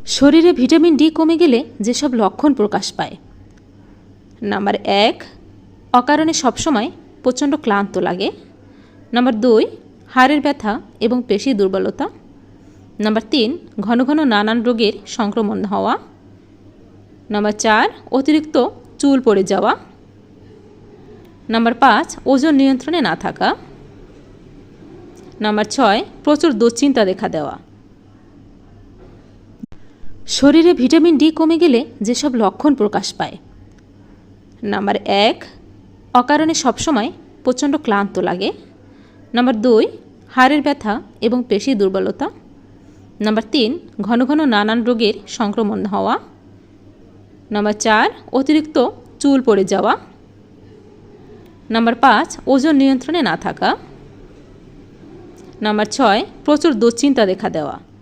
শরীরে vitamin D কমে গেলে যেসব লক্ষণ প্রকাশ পায়। নাম্বার 1, অকারণে সবসময় প্রচণ্ড ক্লান্ত লাগে। নাম্বার 2, হাড়ের ব্যথা এবং পেশি দুর্বলতা। নাম্বার 3, ঘন ঘন নানান রোগের সংক্রমণ হওয়া। নাম্বার 4, অতিরিক্ত চুল পড়ে যাওয়া। নাম্বার 5, ওজন নিয়ন্ত্রণে না থাকা। নাম্বার 6, প্রচুর দুশ্চিন্তা দেখা দেওয়া। শরীরে ভিটামিন ডি কমে গেলে যেসব লক্ষণ প্রকাশ পায়। নাম্বার 1, অকারণে সবসময় প্রচণ্ড ক্লান্ত লাগে। নাম্বার 2, হাড়ের ব্যথা এবং পেশি দুর্বলতা। নাম্বার 3, ঘন ঘন নানান রোগের সংক্রমণ হওয়া। নাম্বার 4, অতিরিক্ত চুল পড়ে যাওয়া। নাম্বার 5, ওজন নিয়ন্ত্রণে না থাকা। নাম্বার 6, প্রচুর দুশ্চিন্তা দেখা দেওয়া।